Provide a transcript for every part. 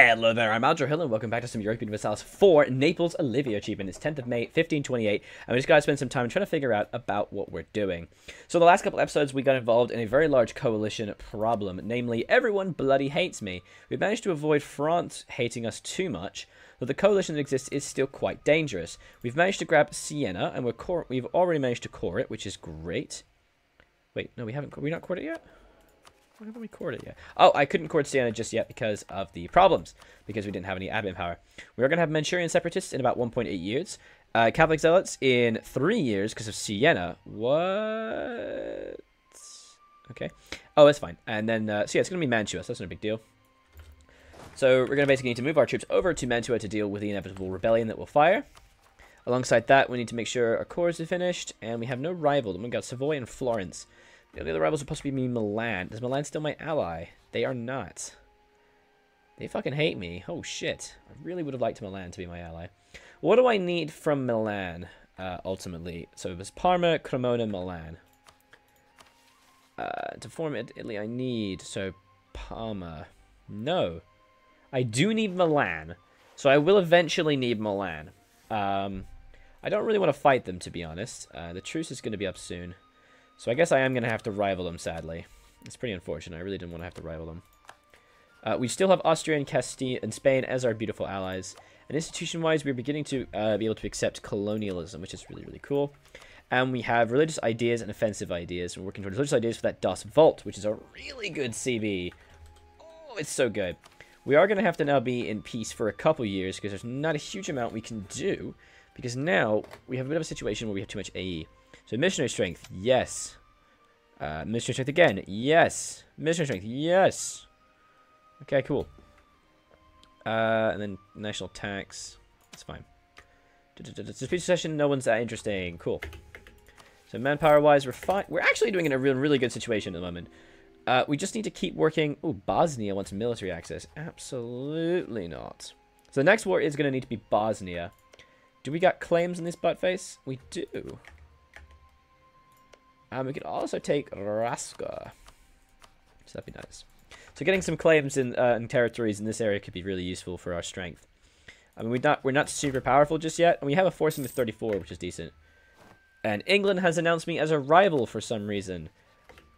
Hello there, I'm Aldrahill, and welcome back to some Europa Universalis 4 Naples Olivia achievement. It's 10th of May, 1528, and we just gotta spend some time trying to figure out about what we're doing. So the last couple episodes, we got involved in a very large coalition problem, namely, everyone bloody hates me. We've managed to avoid France hating us too much, but the coalition that exists is still quite dangerous. We've managed to grab Siena, and we've already managed to core it, which is great. Wait, no, we haven't. Not cored it yet? Why haven't we cored it yet? Oh, I couldn't court Siena just yet because of the problems. Because we didn't have any admin power. We are going to have Manchurian separatists in about 1.8 years. Catholic zealots in 3 years because of Siena. What? Okay. Oh, that's fine. And then, so yeah, it's going to be Mantua, so that's no big deal. So we're going to basically need to move our troops over to Mantua to deal with the inevitable rebellion that will fire. Alongside that, we need to make sure our cores are finished. And we have no rival. Then we got Savoy and Florence. The only other rivals will possibly be Milan. Is Milan still my ally? They are not. They fucking hate me. Oh, shit. I really would have liked Milan to be my ally. What do I need from Milan, ultimately? So it was Parma, Cremona, Milan. To form Italy, I need... So, Parma. No. I do need Milan. So I will eventually need Milan. I don't really want to fight them, to be honest. The truce is going to be up soon. So I guess I am going to have to rival them, sadly. It's pretty unfortunate. I really didn't want to have to rival them. We still have Austria and Castile and Spain as our beautiful allies. And institution-wise, we're beginning to be able to accept colonialism, which is really, really cool. And we have religious ideas and offensive ideas. We're working towards religious ideas for that Das Vault, which is a really good CB. Oh, it's so good. We are going to have to now be in peace for a couple years because there's not a huge amount we can do. Because now we have a bit of a situation where we have too much AE. So missionary strength, yes. Missionary strength again, yes. Missionary strength, yes. Okay, cool. And then national tax, that's fine. Dispute session, no one's that interesting. Cool. So manpower-wise, we're fine. We're actually doing in a really good situation at the moment. We just need to keep working. Ooh, Bosnia wants military access. Absolutely not. So the next war is going to need to be Bosnia. Do we got claims in this buttface? We do. We could also take Raska. So that'd be nice. So getting some claims in territories in this area could be really useful for our strength. I mean, we're not super powerful just yet, and we have a forcing of 34, which is decent. And England has announced me as a rival for some reason.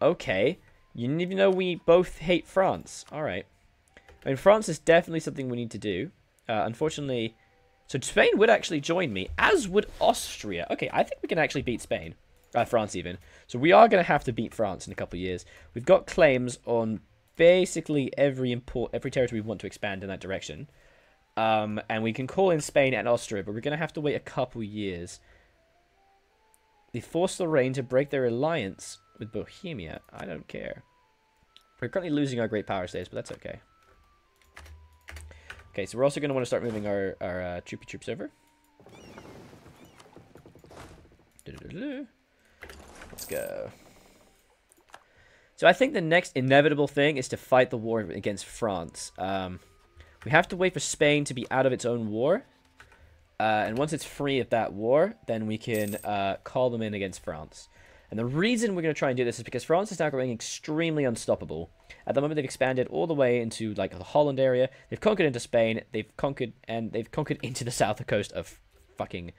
Okay. You need to know we both hate France. Alright. I mean, France is definitely something we need to do. Unfortunately... So Spain would actually join me, as would Austria. Okay, I think we can actually beat Spain. France even. So we are going to have to beat France in a couple of years. We've got claims on basically every territory we want to expand in that direction. And we can call in Spain and Austria, but we're going to have to wait a couple years. They forced Lorraine to break their alliance with Bohemia. I don't care. We're currently losing our great power states, but that's okay. Okay, so we're also going to want to start moving our troopy troops over. Let's go. So I think the next inevitable thing is to fight the war against France. We have to wait for Spain to be out of its own war. And once it's free of that war, then we can call them in against France. And the reason we're going to try and do this is because France is now growing extremely unstoppable. At the moment, they've expanded all the way into like the Holland area. They've conquered into Spain. They've conquered into the south coast of fucking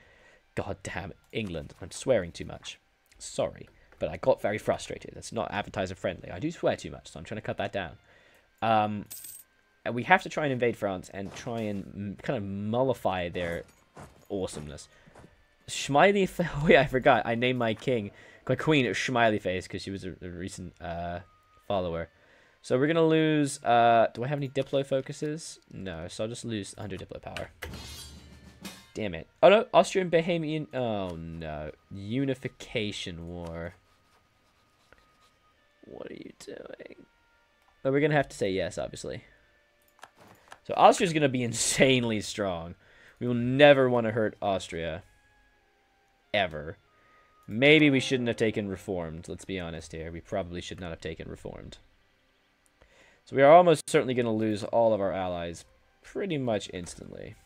goddamn England. I'm swearing too much. Sorry, but I got very frustrated. That's not advertiser friendly. I do swear too much, so I'm trying to cut that down. And we have to try and invade France and try and kind of mollify their awesomeness. Smiley face. Oh yeah, I forgot. I named my queen Smiley Face because she was a recent follower. So we're gonna lose. Do I have any Diplo focuses? No, so I'll just lose 100 Diplo power. Damn it. Oh no, Austrian Bohemian. Oh no, Unification War. What are you doing? Oh, we're gonna have to say yes, obviously. So Austria's gonna be insanely strong. We will never want to hurt Austria. Ever. Maybe we shouldn't have taken Reformed. Let's be honest here. We probably should not have taken Reformed. So we are almost certainly going to lose all of our allies pretty much instantly.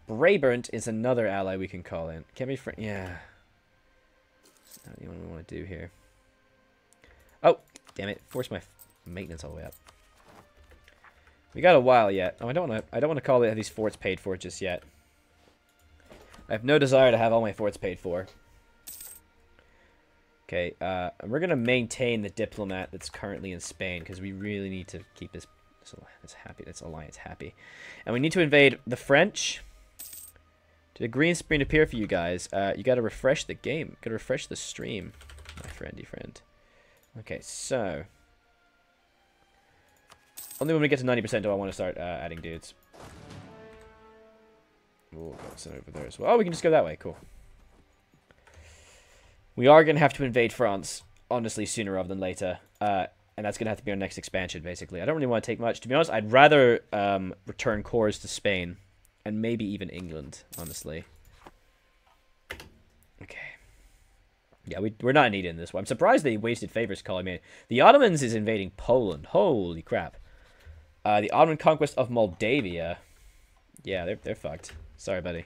Brabant is another ally we can call in. Can we... Yeah. That's not what we want to do here. Oh, damn it. Force my maintenance all the way up. We got a while yet. Oh, I don't want to call it these forts paid for just yet. I have no desire to have all my forts paid for. Okay, and we're gonna maintain the diplomat that's currently in Spain because we really need to keep this alliance happy, and we need to invade the French. Did a green screen appear for you guys? You got to refresh the game. Got to refresh the stream, my friendy friend. Okay, so only when we get to 90% do I want to start adding dudes. We'll go send over there as well. Oh, we can just go that way. Cool. We are going to have to invade France, honestly, sooner rather than later. And that's going to have to be our next expansion, basically. I don't really want to take much. To be honest, I'd rather return cores to Spain. And maybe even England, honestly. Okay. Yeah, we're not needing this one. I'm surprised they wasted favors calling me. The Ottomans is invading Poland. Holy crap. The Ottoman conquest of Moldavia. Yeah, they're fucked. Sorry, buddy.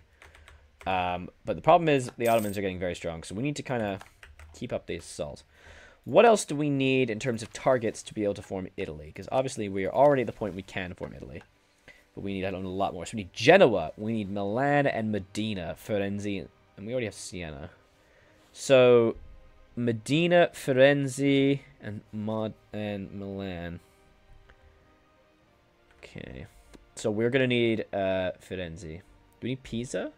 But the problem is the Ottomans are getting very strong, so we need to kind of keep up the assault. What else do we need in terms of targets to be able to form Italy? Because obviously we are already at the point we can form Italy. But we need a lot more. So we need Genoa, we need Milan and Modena, Firenze, and we already have Siena. So Modena, Firenze, and Milan. Okay. So we're gonna need Firenze. Do we need Pisa?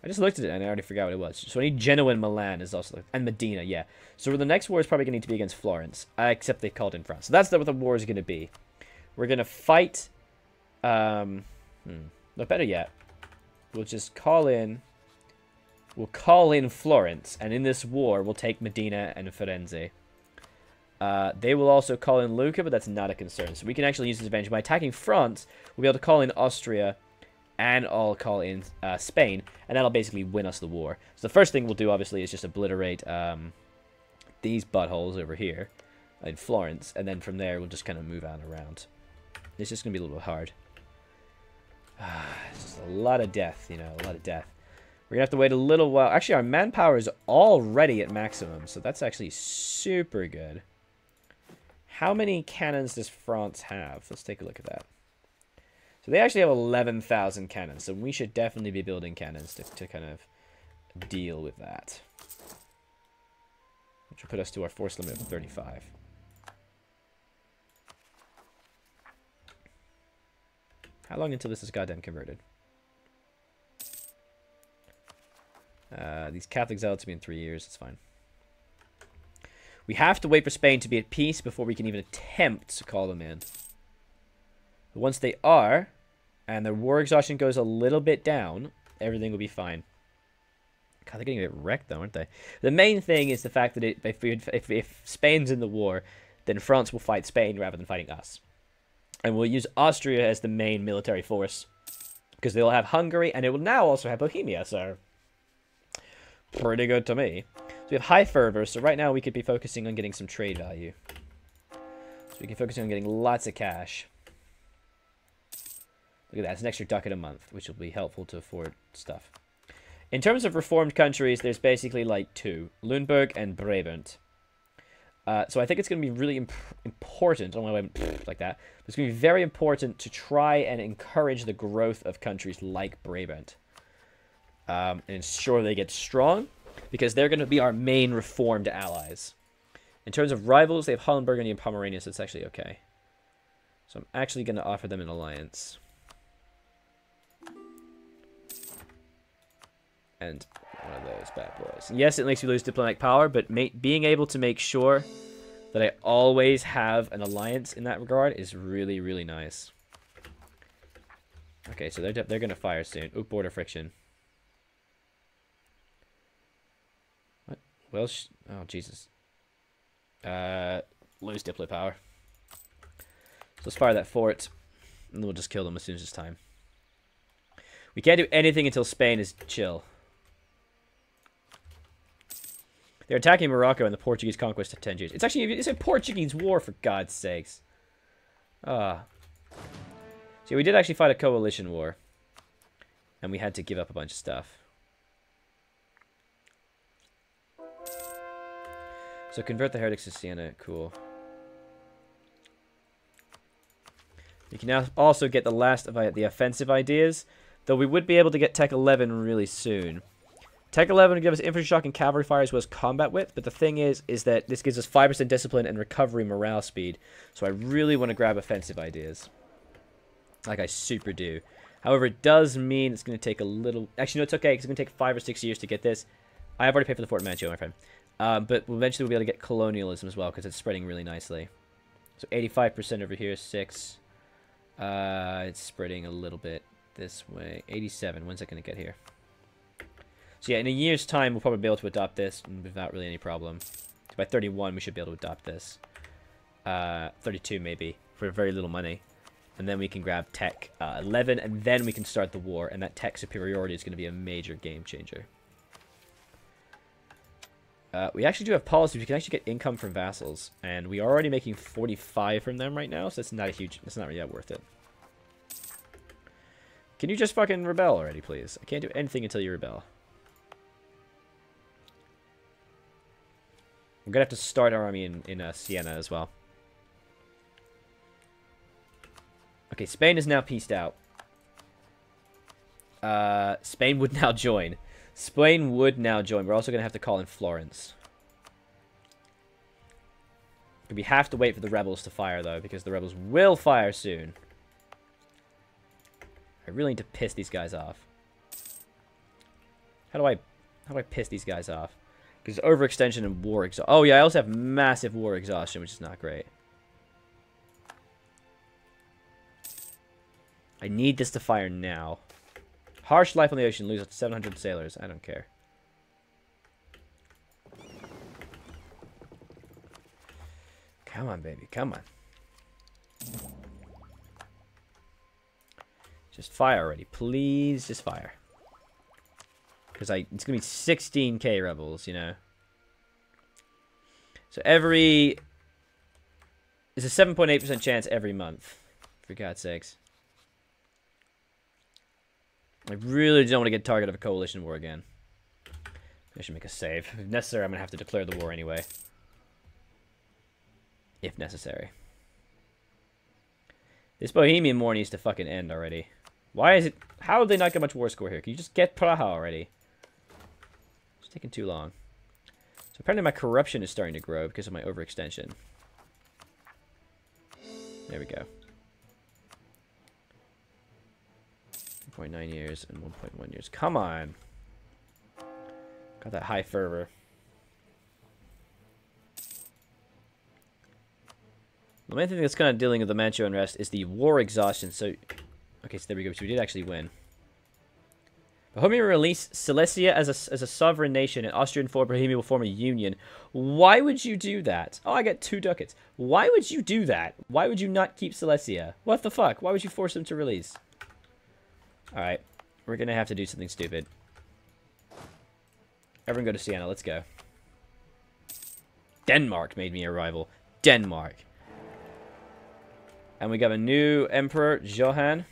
I just looked at it and I already forgot what it was. So I need Genoa and Milan is also, and Medina, yeah. So the next war is probably gonna need to be against Florence, except they called in France. So that's what the war is gonna be. We're gonna fight. No, better yet, we'll just call in. We'll call in Florence, and in this war, we'll take Medina and Firenze. They will also call in Lucca, but that's not a concern. So we can actually use this advantage by attacking France. We'll be able to call in Austria, and I'll call in Spain, and that'll basically win us the war. So the first thing we'll do, obviously, is just obliterate these buttholes over here in Florence, and then from there we'll just kind of move on around. It's just gonna be a little bit hard. It's just a lot of death, you know, a lot of death. We're gonna have to wait a little while. Actually, our manpower is already at maximum, so that's actually super good. How many cannons does France have? Let's take a look at that. So they actually have 11,000 cannons, so we should definitely be building cannons to kind of deal with that. Which will put us to our force limit of 35. How long until this is goddamn converted? These Catholic zealots will be in 3 years. It's fine. We have to wait for Spain to be at peace before we can even attempt to call them in. But once they are, and their war exhaustion goes a little bit down, everything will be fine. God, they're getting a bit wrecked, though, aren't they? The main thing is the fact that if Spain's in the war, then France will fight Spain rather than fighting us. And we'll use Austria as the main military force. Because they'll have Hungary, and it will now also have Bohemia, so... pretty good to me. So we have high fervor, so right now we could be focusing on getting some trade value. So we can focus on getting lots of cash. Look at that, it's an extra ducat a month, which will be helpful to afford stuff. In terms of reformed countries, there's basically like two. Lüneburg and Brabant. So I think it's going to be really important, I don't know why I like that, but it's going to be very important to try and encourage the growth of countries like Brabant. And ensure they get strong, because they're going to be our main reformed allies. In terms of rivals, they have Holland, Burgundy, and Pomerania, so it's actually okay. So I'm actually going to offer them an alliance. And one of those bad boys. Yes, it makes you lose diplomatic power, but being able to make sure that I always have an alliance in that regard is really, really nice. Okay, so they're going to fire soon. Oop, border friction. What? Well, oh, Jesus. Lose diplo power. So let's fire that fort, and then we'll just kill them as soon as it's time. We can't do anything until Spain is chill. They're attacking Morocco in the Portuguese conquest of Tangiers. It's a Portuguese war, for God's sakes. Ah. See, we did actually fight a coalition war. And we had to give up a bunch of stuff. So convert the heretics to Siena. Cool. We can now also get the last of the offensive ideas, though we would be able to get Tech 11 really soon. Tech 11 would give us infantry shock and cavalry fire as well as combat width, but the thing is that this gives us 5% discipline and recovery morale speed, so I really want to grab offensive ideas. Like I super do. However, it does mean it's going to take a little... Actually, no, it's okay, because it's going to take 5 or 6 years to get this. I have already paid for the Fort Mantua, my friend. But eventually we'll be able to get colonialism as well, because it's spreading really nicely. So 85% over here, 6. It's spreading a little bit this way. 87, when's that going to get here? So yeah, in a year's time, we'll probably be able to adopt this without really any problem. So by 31, we should be able to adopt this. 32 maybe, for very little money. And then we can grab Tech 11, and then we can start the war. And that Tech superiority is going to be a major game changer. We actually do have policies. We can actually get income from vassals. And we are already making 45 from them right now, so that's not a huge... That's not really that worth it. Can you just fucking rebel already, please? I can't do anything until you rebel. We're going to have to start our army in Siena as well. Okay, Spain is now pieced out. Spain would now join. Spain would now join. We're also going to have to call in Florence. We have to wait for the rebels to fire, though, because the rebels will fire soon. I really need to piss these guys off. How do I piss these guys off? Because overextension and war exhaustion. Oh, yeah, I also have massive war exhaustion, which is not great. I need this to fire now. Harsh life on the ocean. Lose up to 700 sailors. I don't care. Come on, baby. Come on. Just fire already. Please, just fire. Because it's going to be 16k rebels, you know. So every... It's a 7.8% chance every month. For God's sakes. I really don't want to get target of a coalition war again. I should make a save. If necessary, I'm going to have to declare the war anyway. If necessary. This Bohemian war needs to fucking end already. Why is it... How did they not get much war score here? Can you just get Praha already? It's taking too long. So apparently my corruption is starting to grow because of my overextension. There we go. 1.9 years and 1.1 years. Come on. Got that high fervor. The main thing that's kind of dealing with the Manchu unrest is the war exhaustion. So, okay, so there we go. So we did actually win. Bohemia will release Silesia as a sovereign nation, and Austria and Bohemia will form a union. Why would you do that? Oh, I get 2 ducats. Why would you do that? Why would you not keep Silesia? What the fuck? Why would you force them to release? Alright, we're gonna have to do something stupid. Everyone go to Siena, let's go. Denmark made me a rival. Denmark. And we got a new emperor, Johan.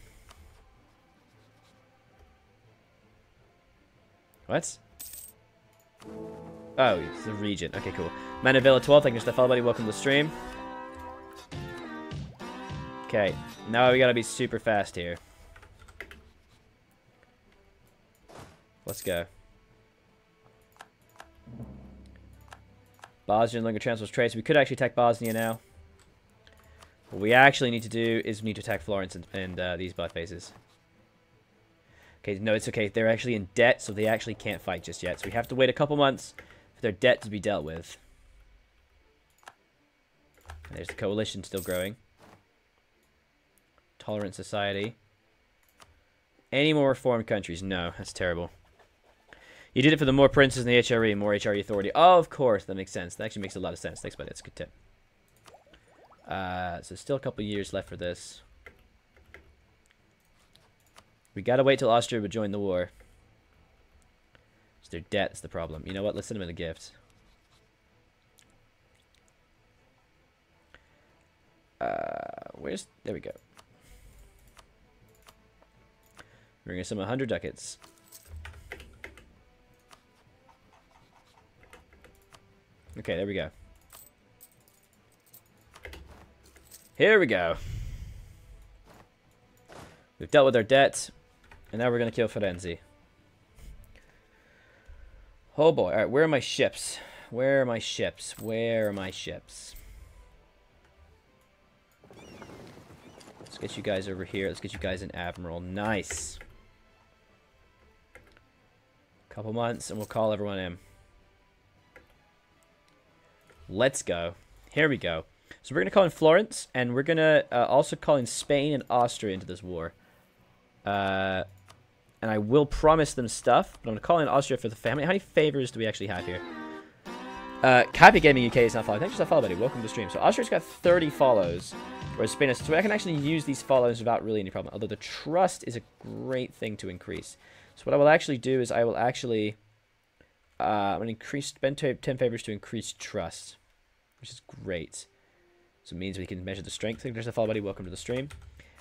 What? Oh, it's the regent. Okay, cool. Manavilla 12, thank you, Stefan, buddy. Welcome to the stream. Okay, now we gotta be super fast here. Let's go. Bosnia no longer transfers trade, so we could actually attack Bosnia now. What we actually need to do is we need to attack Florence and these butt faces. Okay, no, it's okay. They're actually in debt, so they actually can't fight just yet. So we have to wait a couple months for their debt to be dealt with. There's the coalition still growing. Tolerant society. Any more reformed countries? No, that's terrible. You did it for the more princes in the HRE, more HRE authority. Oh, of course, that makes sense. That actually makes a lot of sense. Thanks, buddy. That's a good tip. So still a couple years left for this. We gotta wait till Austria would join the war. It's their debt's the problem. You know what? Let's send them in a gift. There we go. We're gonna send 100 ducats. Okay, there we go. Here we go. We've dealt with our debt, and now we're going to kill Firenze. Oh boy. Alright, where are my ships? Where are my ships? Where are my ships? Let's get you guys over here. Let's get you guys an admiral. Nice. Couple months, and we'll call everyone in. Let's go. Here we go. So we're going to call in Florence, and we're going to also call in Spain and Austria into this war. And I will promise them stuff, but I'm going to call in Austria for the family. How many favors do we actually have here? Cappy Gaming UK is not followed. Thanks for that follow, buddy. Welcome to the stream. So Austria's got 30 follows, whereas Spain has... So I can actually use these follows without really any problem. Although the trust is a great thing to increase. So what I will actually do is I will actually... I'm going to spend 10 favors to increase trust, which is great. So it means we can measure the strength. There's a follow, buddy. Welcome to the stream.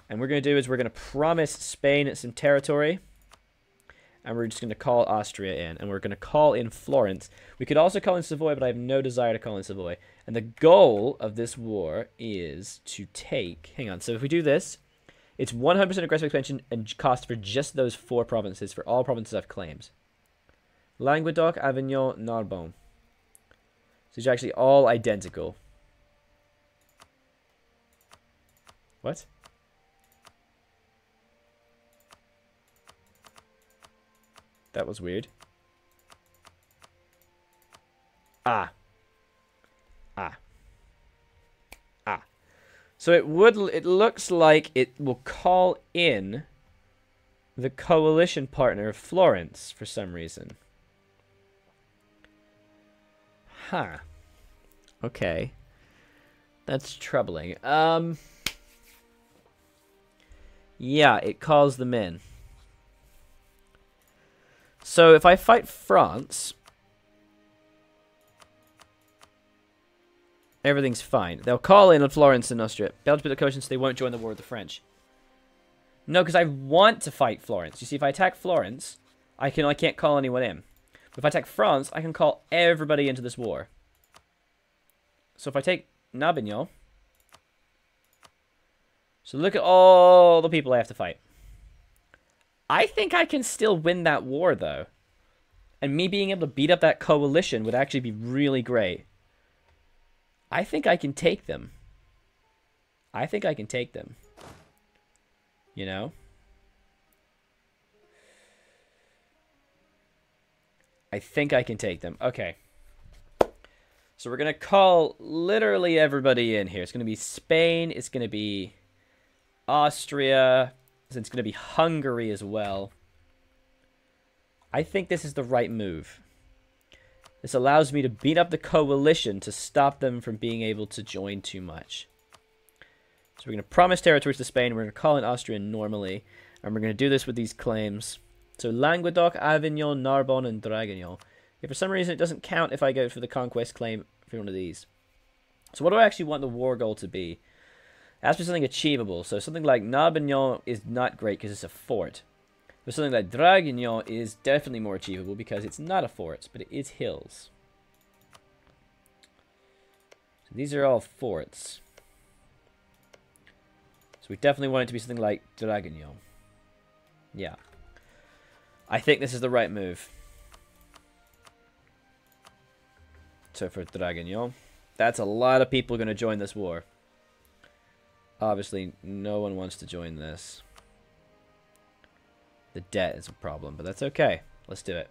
And what we're going to do is we're going to promise Spain some territory. And we're just going to call Austria in. And we're going to call in Florence. We could also call in Savoy, but I have no desire to call in Savoy. And the goal of this war is to take... Hang on. So if we do this, it's 100% aggressive expansion and cost for just those 4 provinces, for all provinces I've claimed. Languedoc, Avignon, Narbonne. So these are actually all identical. What? That was weird. Ah. So it looks like it will call in the coalition partner of Florence for some reason. Huh. Okay. That's troubling. Yeah, it calls them in. So if I fight France, everything's fine. They'll call in on Florence and Austria. Belgium put the coalition so they won't join the war with the French. No, because I want to fight Florence. You see, if I attack Florence, I can't call anyone in. But if I attack France, I can call everybody into this war. So if I take Narbonne, so look at all the people I have to fight. I think I can still win that war, though. And me being able to beat up that coalition would actually be really great. I think I can take them. I think I can take them. You know? I think I can take them. Okay. So we're going to call literally everybody in here. It's going to be Spain. It's going to be Austria. It's going to be Hungary as well. I think this is the right move. This allows me to beat up the coalition to stop them from being able to join too much. So we're going to promise territories to Spain. We're going to call in Austria normally. And we're going to do this with these claims. So Languedoc, Avignon, Narbonne, and Draguignan. If for some reason it doesn't count if I go for the conquest claim for one of these. So what do I actually want the war goal to be? It has to be something achievable. So something like Narbonne is not great because it's a fort. But something like Draguignan is definitely more achievable because it's not a fort, but it is hills. So these are all forts. So we definitely want it to be something like Draguignan. Yeah. I think this is the right move. So for Draguignan, that's a lot of people going to join this war. Obviously, no one wants to join this. The debt is a problem, but that's okay. Let's do it.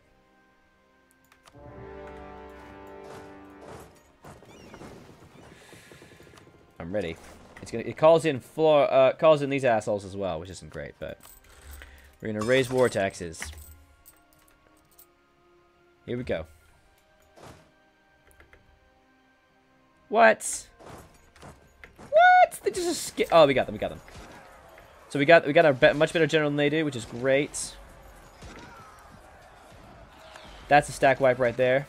I'm ready. It calls in these assholes as well, which isn't great, but we're gonna raise war taxes. Here we go. What? What? They just skip. Oh, we got them. We got them. So we got a much better general than they do, which is great. That's a stack wipe right there.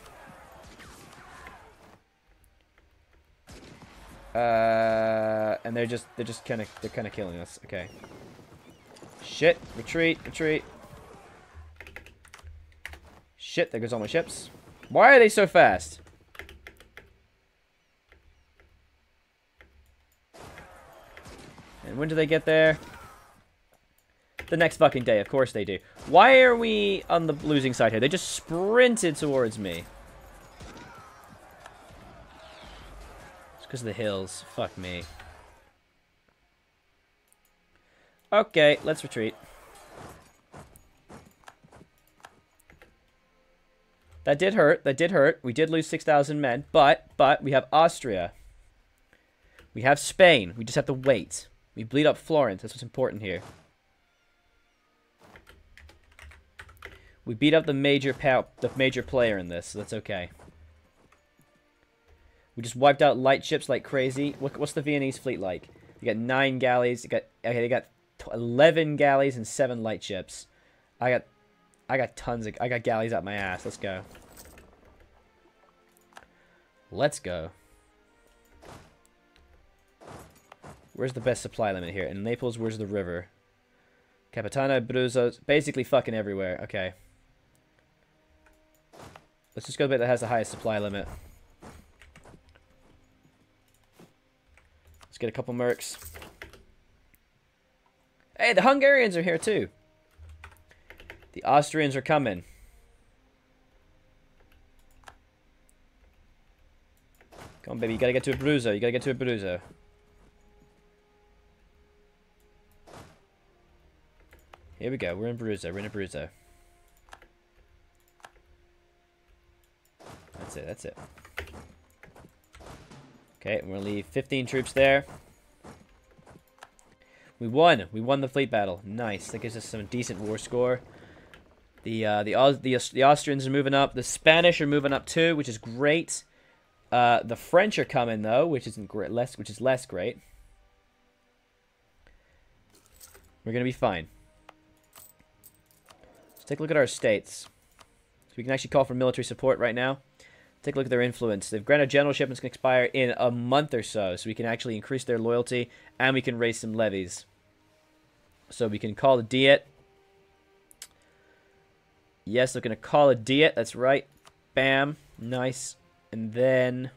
And they're kind of killing us. Okay. Shit! Retreat! Retreat! Shit! There goes all my ships. Why are they so fast? And when do they get there? the next fucking day. Of course they do. Why are we on the losing side here? They just sprinted towards me. It's because of the hills. Fuck me. Okay, let's retreat. That did hurt. That did hurt. We did lose 6,000 men. But we have Austria. We have Spain. We just have to wait. We bleed up Florence. That's what's important here. We beat up the major player in this, so that's okay. We just wiped out light ships like crazy. What's the Viennese fleet like? You got 9 galleys. They got 11 galleys and 7 light ships. I got tons of... I got galleys out my ass. Let's go. Let's go. Where's the best supply limit here? In Naples, where's the river? Capitana, Abruzzo, basically fucking everywhere. Okay. Let's just go to the bit that has the highest supply limit. Let's get a couple mercs. Hey, the Hungarians are here too. The Austrians are coming. Come on, baby. You gotta get to Abruzzo. You gotta get to Abruzzo. Here we go. We're in Abruzzo. We're in Abruzzo. That's it. That's it. Okay, we're gonna leave 15 troops there. We won. We won the fleet battle. Nice. That gives us some decent war score. The Austrians are moving up. The Spanish are moving up too, which is great. The French are coming though, which isn't great. Which is less great. We're gonna be fine. Let's take a look at our states. So we can actually call for military support right now. Take a look at their influence. They've granted generalship and it's going to expire in a month or so. So we can actually increase their loyalty and we can raise some levies. So we can call a diet. Yes, they're going to call a diet. That's right. Bam. Nice. And then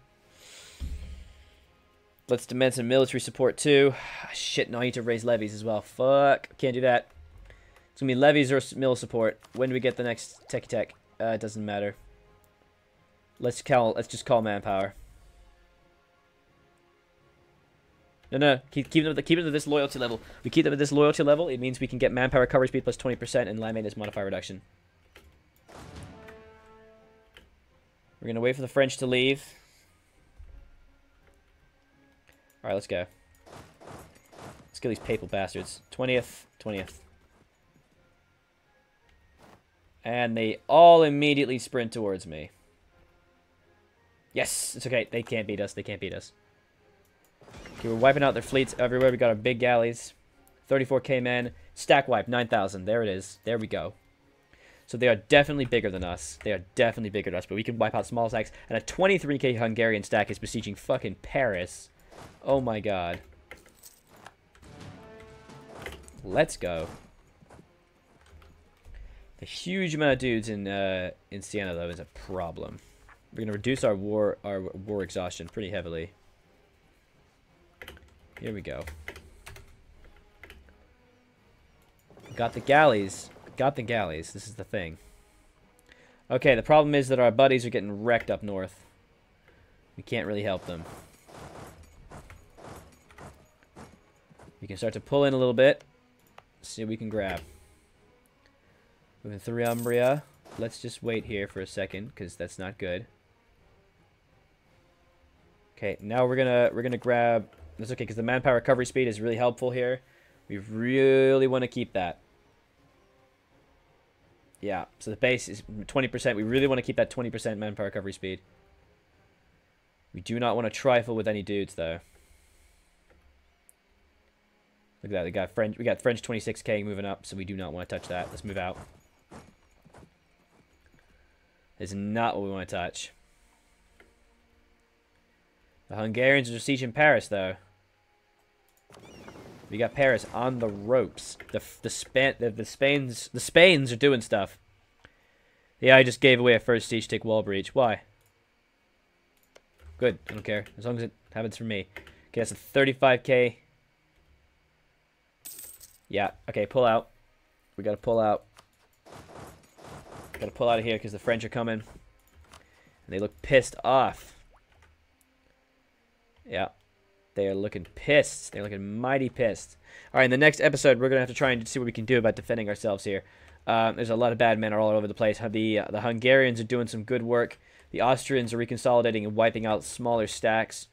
let's demand some military support too. Shit, no, I need to raise levies as well. Fuck. Can't do that. It's going to be levies or mil support. When do we get the next techie tech? It doesn't matter. Let's just call manpower. No. Keep them at this loyalty level. We keep them at this loyalty level. It means we can get manpower coverage speed plus 20% and land maintenance modifier reduction. We're gonna wait for the French to leave. All right, let's go. Let's kill these papal bastards. 20th. And they all immediately sprint towards me. Yes, it's okay. They can't beat us. They can't beat us. Okay, we're wiping out their fleets everywhere. We got our big galleys. 34k men. Stack wipe, 9,000. There it is. There we go. So they are definitely bigger than us. They are definitely bigger than us, but we can wipe out small stacks. And a 23k Hungarian stack is besieging fucking Paris. Oh my god. Let's go. The huge amount of dudes in Siena, though, is a problem. We're gonna reduce our war exhaustion pretty heavily. Here we go. Got the galleys. Got the galleys. This is the thing. Okay, the problem is that our buddies are getting wrecked up north. We can't really help them. We can start to pull in a little bit. See what we can grab. Moving through Umbria. Let's just wait here for a second, because that's not good. Okay, now we're gonna grab. That's okay, because the manpower recovery speed is really helpful here. We really want to keep that. Yeah, so the base is 20%. We really want to keep that 20% manpower recovery speed. We do not want to trifle with any dudes, though. Look at that. We got French 26k moving up, so we do not want to touch that. Let's move out. This is not what we want to touch. The Hungarians are besieging Paris, though. We got Paris on the ropes. The Spains are doing stuff. Yeah, I just gave away a first siege take wall breach. Why? Good. I don't care. As long as it happens for me. Okay, that's a 35k. Yeah. Okay, pull out. We gotta pull out. Gotta pull out of here because the French are coming. And they look pissed off. Yeah. They are looking pissed. They're looking mighty pissed. Alright, in the next episode, we're going to have to try and see what we can do about defending ourselves here. There's a lot of bad men all over the place. The Hungarians are doing some good work. The Austrians are reconsolidating and wiping out smaller stacks.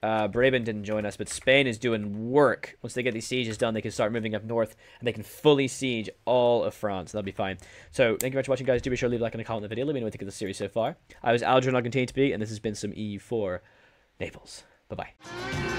Brabant didn't join us, but Spain is doing work. Once they get these sieges done, they can start moving up north, and they can fully siege all of France. That'll be fine. So, thank you very much for watching, guys. Do be sure to leave a like and a comment on the video. Let me know what you think of the series so far. I was Aldrahill, and I'll continue to be, and this has been some EU4 Naples. Bye-bye.